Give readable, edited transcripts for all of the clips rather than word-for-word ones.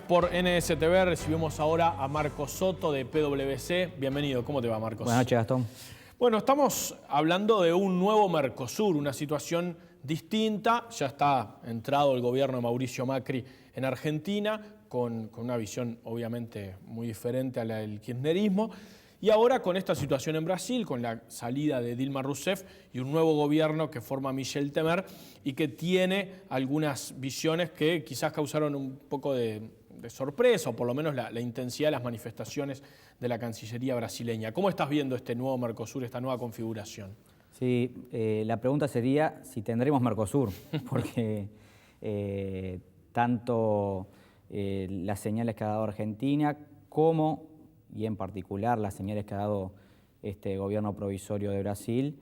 Por NSTV recibimos ahora a Marcos Soto de PwC. Bienvenido, ¿cómo te va, Marcos? Buenas noches, Gastón. Bueno, estamos hablando de un nuevo Mercosur, una situación distinta. Ya está entrado el gobierno de Mauricio Macri en Argentina, con una visión obviamente muy diferente a la del kirchnerismo. Y ahora con esta situación en Brasil, con la salida de Dilma Rousseff y un nuevo gobierno que forma Michel Temer y que tiene algunas visiones que quizás causaron un poco de sorpresa, o por lo menos la intensidad de las manifestaciones de la Cancillería brasileña. ¿Cómo estás viendo este nuevo Mercosur, esta nueva configuración? Sí, la pregunta sería si tendremos Mercosur, porque tanto las señales que ha dado Argentina como, y en particular las señales que ha dado este gobierno provisorio de Brasil,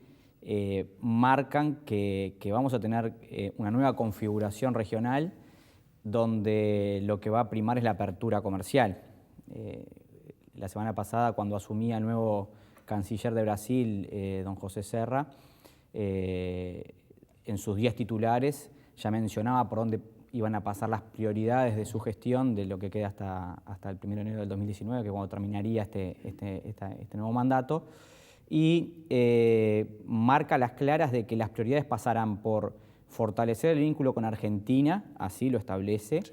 marcan que vamos a tener una nueva configuración regional donde lo que va a primar es la apertura comercial. La semana pasada, cuando asumía el nuevo canciller de Brasil, don José Serra, en sus 10 titulares ya mencionaba por dónde iban a pasar las prioridades de su gestión de lo que queda hasta el 1 de enero del 2019, que es cuando terminaría este nuevo mandato, y marca las claras de que las prioridades pasarán por fortalecer el vínculo con Argentina, así lo establece, sí,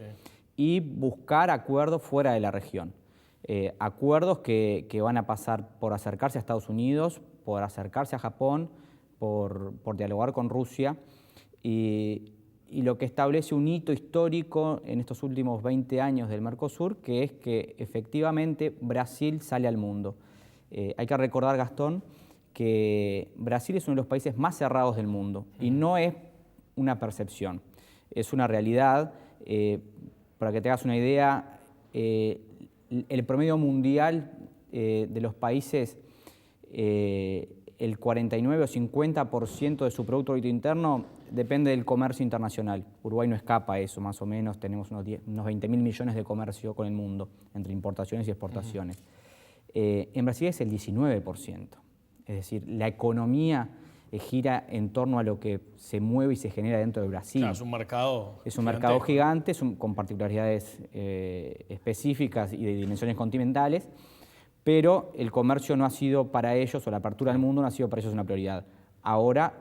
y buscar acuerdos fuera de la región. Acuerdos que van a pasar por acercarse a Estados Unidos, por acercarse a Japón, por dialogar con Rusia, y lo que establece un hito histórico en estos últimos 20 años del Mercosur, que es que efectivamente Brasil sale al mundo. Hay que recordar, Gastón, que Brasil es uno de los países más cerrados del mundo, y no es una percepción, es una realidad. Para que te hagas una idea, el promedio mundial de los países, el 49 o 50% de su Producto Bruto Interno depende del comercio internacional. Uruguay no escapa a eso, más o menos. Tenemos unos 20.000 millones de comercio con el mundo, entre importaciones y exportaciones. En Brasil es el 19%. Es decir, la economía gira en torno a lo que se mueve y se genera dentro de Brasil. Claro, es un mercado gigante. Es un mercado gigante, con particularidades específicas y de dimensiones continentales, pero el comercio no ha sido para ellos, o la apertura del mundo no ha sido para ellos una prioridad. Ahora,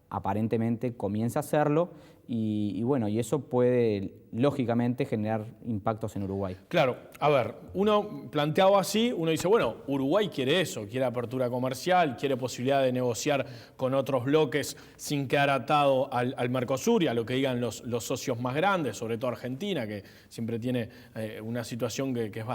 aparentemente, comienza a serlo, y bueno, y eso puede, lógicamente, generar impactos en Uruguay. Claro, a ver, uno planteado así, uno dice, bueno, Uruguay quiere eso, quiere apertura comercial, quiere posibilidad de negociar con otros bloques sin quedar atado al Mercosur y a lo que digan los socios más grandes, sobre todo Argentina, que siempre tiene una situación que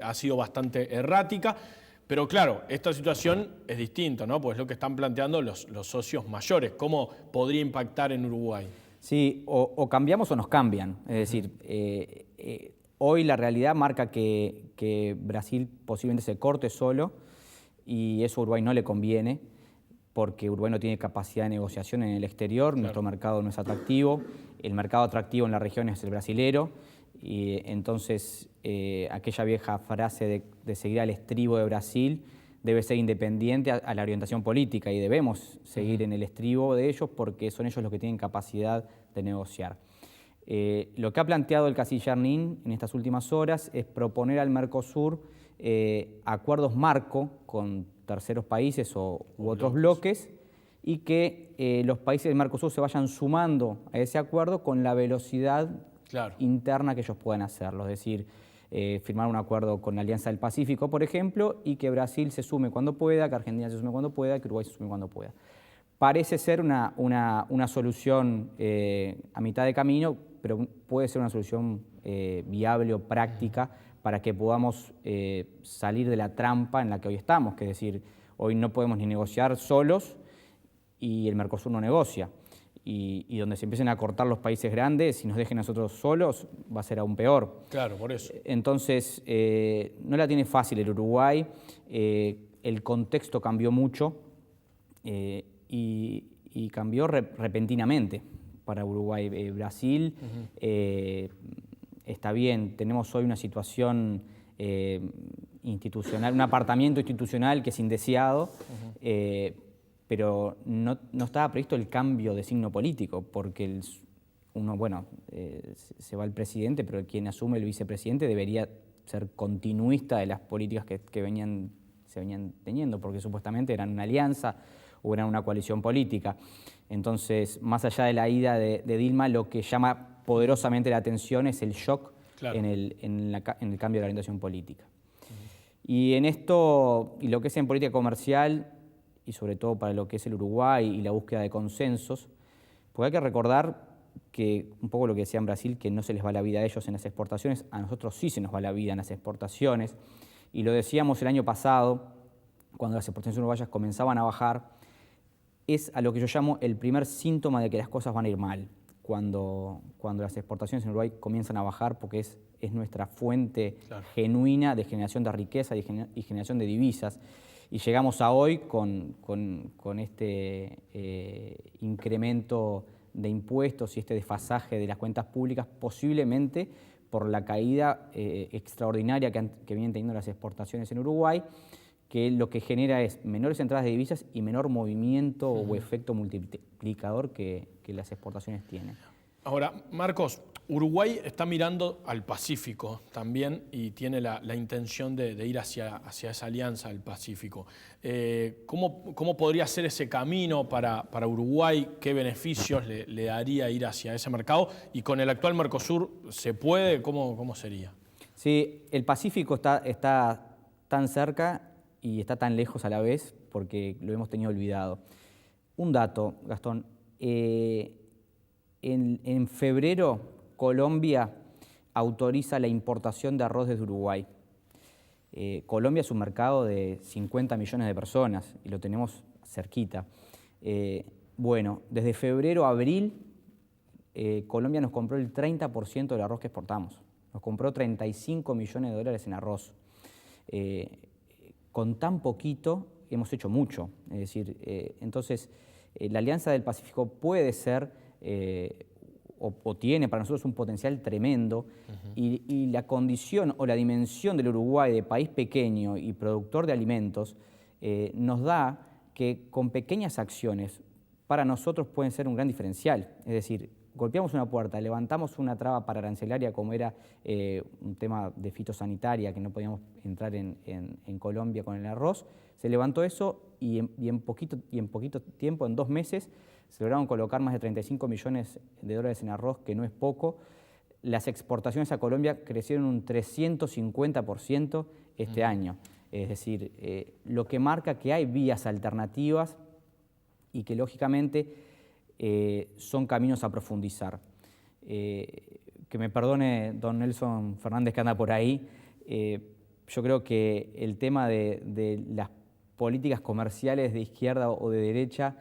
ha sido bastante errática. Pero claro, esta situación es distinta, ¿no? Pues es lo que están planteando los socios mayores. ¿Cómo podría impactar en Uruguay? Sí, o cambiamos o nos cambian. Es decir, hoy la realidad marca que Brasil posiblemente se corte solo, y eso a Uruguay no le conviene, porque Uruguay no tiene capacidad de negociación en el exterior, claro. Nuestro mercado no es atractivo, el mercado atractivo en la región es el brasilero, y entonces aquella vieja frase de seguir al estribo de Brasil debe ser independiente a la orientación política, y debemos seguir en el estribo de ellos porque son ellos los que tienen capacidad de negociar. Lo que ha planteado el canciller Nin en estas últimas horas es proponer al Mercosur acuerdos marco con terceros países u otros bloques, y que los países del Mercosur se vayan sumando a ese acuerdo con la velocidad, claro, interna que ellos puedan hacerlo. Es decir, firmar un acuerdo con la Alianza del Pacífico, por ejemplo, y que Brasil se sume cuando pueda, que Argentina se sume cuando pueda, que Uruguay se sume cuando pueda. Parece ser una solución a mitad de camino, pero puede ser una solución viable o práctica para que podamos salir de la trampa en la que hoy estamos, que es decir, hoy no podemos ni negociar solos y el Mercosur no negocia. Y donde se empiecen a cortar los países grandes, si nos dejen a nosotros solos, va a ser aún peor. Claro, por eso. Entonces, no la tiene fácil el Uruguay, el contexto cambió mucho y cambió repentinamente para Uruguay. Brasil está bien, tenemos hoy una situación institucional, un apartamiento institucional que es indeseado, pero no estaba previsto el cambio de signo político, porque se va el presidente, pero quien asume el vicepresidente debería ser continuista de las políticas que se venían teniendo, porque supuestamente eran una alianza o eran una coalición política. Entonces, más allá de la ida de Dilma, lo que llama poderosamente la atención es el shock en el cambio de la orientación política. Y en esto, y lo que es en política comercial, y sobre todo para lo que es el Uruguay y la búsqueda de consensos, pues hay que recordar que, un poco lo que decía en Brasil, que no se les va la vida a ellos en las exportaciones, a nosotros sí se nos va la vida en las exportaciones, y lo decíamos el año pasado, cuando las exportaciones uruguayas comenzaban a bajar, es a lo que yo llamo el primer síntoma de que las cosas van a ir mal, cuando las exportaciones en Uruguay comienzan a bajar, porque es nuestra fuente genuina de generación de riqueza y generación de divisas. Y llegamos a hoy con este incremento de impuestos y este desfasaje de las cuentas públicas, posiblemente por la caída extraordinaria que vienen teniendo las exportaciones en Uruguay, que lo que genera es menores entradas de divisas y menor movimiento o efecto multiplicador que las exportaciones tienen. Ahora, Marcos, Uruguay está mirando al Pacífico también y tiene la intención de ir hacia esa alianza del Pacífico. ¿Cómo podría ser ese camino para Uruguay? ¿Qué beneficios le daría ir hacia ese mercado? Y con el actual Mercosur, ¿se puede? ¿Cómo sería? Sí, el Pacífico está tan cerca y está tan lejos a la vez porque lo hemos tenido olvidado. Un dato, Gastón. En febrero, Colombia autoriza la importación de arroz desde Uruguay. Colombia es un mercado de 50 millones de personas y lo tenemos cerquita. Desde febrero a abril, Colombia nos compró el 30% del arroz que exportamos. Nos compró 35 millones de dólares en arroz. Con tan poquito hemos hecho mucho. Es decir, entonces, la Alianza del Pacífico puede ser o tiene para nosotros un potencial tremendo y la condición o la dimensión del Uruguay de país pequeño y productor de alimentos nos da que con pequeñas acciones para nosotros pueden ser un gran diferencial. Es decir, golpeamos una puerta, levantamos una traba paraarancelaria como era un tema de fitosanitaria que no podíamos entrar en Colombia con el arroz, se levantó eso y en poquito tiempo, en 2 meses, se lograron colocar más de 35 millones de dólares en arroz, que no es poco. Las exportaciones a Colombia crecieron un 350% este año. Es decir, lo que marca que hay vías alternativas y que lógicamente son caminos a profundizar. Que me perdone don Nelson Fernández que anda por ahí, yo creo que el tema de las políticas comerciales de izquierda o de derecha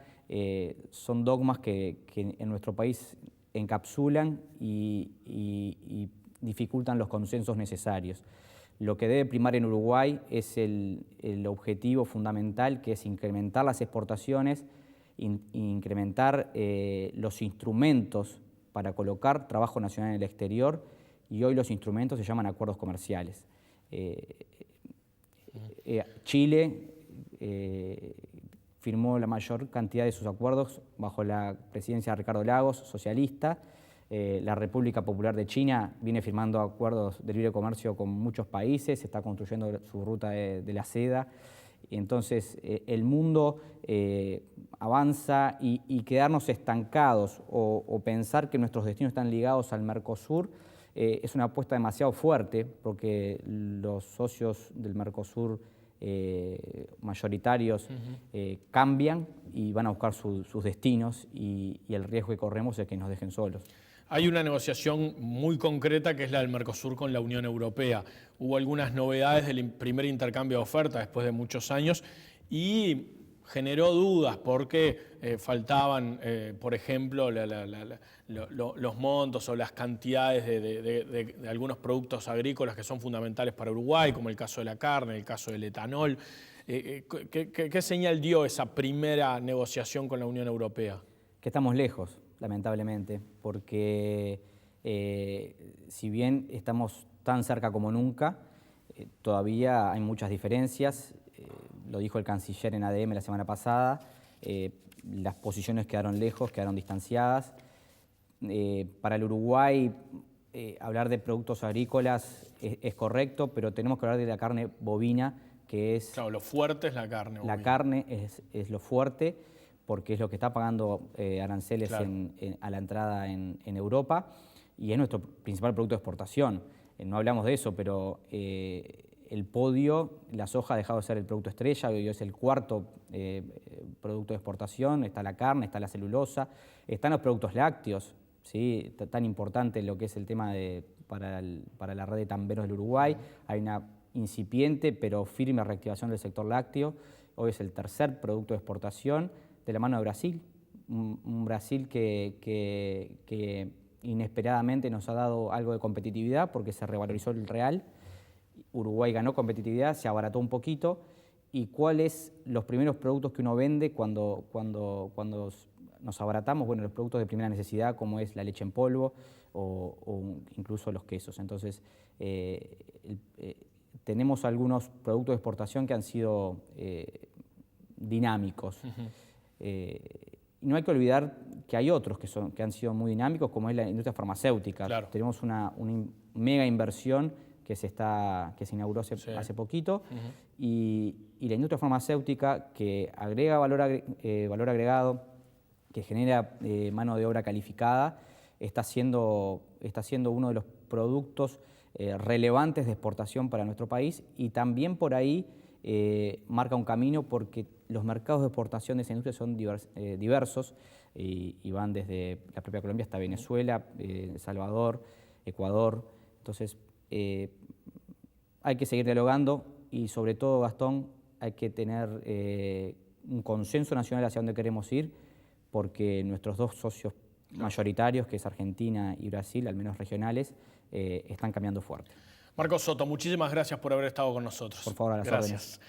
son dogmas que en nuestro país encapsulan y dificultan los consensos necesarios. Lo que debe primar en Uruguay es el objetivo fundamental, que es incrementar las exportaciones, incrementar los instrumentos para colocar trabajo nacional en el exterior, y hoy los instrumentos se llaman acuerdos comerciales. Chile firmó la mayor cantidad de sus acuerdos bajo la presidencia de Ricardo Lagos, socialista. La República Popular de China viene firmando acuerdos de libre comercio con muchos países, está construyendo su ruta de la seda. Entonces, el mundo avanza y quedarnos estancados o pensar que nuestros destinos están ligados al Mercosur es una apuesta demasiado fuerte, porque los socios del Mercosur mayoritarios cambian y van a buscar sus destinos y el riesgo que corremos es que nos dejen solos. Hay una negociación muy concreta que es la del Mercosur con la Unión Europea. Hubo algunas novedades del primer intercambio de ofertas después de muchos años y generó dudas porque faltaban, por ejemplo, los montos o las cantidades de algunos productos agrícolas que son fundamentales para Uruguay, como el caso de la carne, el caso del etanol. ¿Qué señal dio esa primera negociación con la Unión Europea? Que estamos lejos, lamentablemente, porque si bien estamos tan cerca como nunca, todavía hay muchas diferencias. Lo dijo el canciller en ADM la semana pasada, las posiciones quedaron lejos, quedaron distanciadas. Para el Uruguay, hablar de productos agrícolas es correcto, pero tenemos que hablar de la carne bovina, que es... Claro, lo fuerte es la carne bovina. La carne es lo fuerte, porque es lo que está pagando aranceles Claro. a la entrada en Europa, y es nuestro principal producto de exportación. No hablamos de eso, pero el podio, la soja ha dejado de ser el producto estrella, hoy es el cuarto producto de exportación. Está la carne, está la celulosa, están los productos lácteos, ¿sí? Tan importante lo que es el tema para la red de tamberos del Uruguay. Hay una incipiente pero firme reactivación del sector lácteo. Hoy es el tercer producto de exportación de la mano de Brasil, un Brasil que inesperadamente nos ha dado algo de competitividad porque se revalorizó el real. Uruguay ganó competitividad, se abarató un poquito. ¿Y cuáles los primeros productos que uno vende cuando nos abaratamos? Bueno, los productos de primera necesidad, como es la leche en polvo o incluso los quesos. Entonces, tenemos algunos productos de exportación que han sido dinámicos. Y no hay que olvidar que hay otros que han sido muy dinámicos, como es la industria farmacéutica. Claro. Tenemos una mega inversión que se inauguró hace poquito, y la industria farmacéutica, que agrega valor agregado, que genera mano de obra calificada, está siendo uno de los productos relevantes de exportación para nuestro país, y también por ahí marca un camino, porque los mercados de exportación de esa industria son diversos y van desde la propia Colombia hasta Venezuela, El Salvador, Ecuador. Entonces, hay que seguir dialogando y, sobre todo, Gastón, hay que tener un consenso nacional hacia dónde queremos ir, porque nuestros dos socios mayoritarios, que es Argentina y Brasil, al menos regionales, están cambiando fuerte. Marcos Soto, muchísimas gracias por haber estado con nosotros. Por favor, a las órdenes.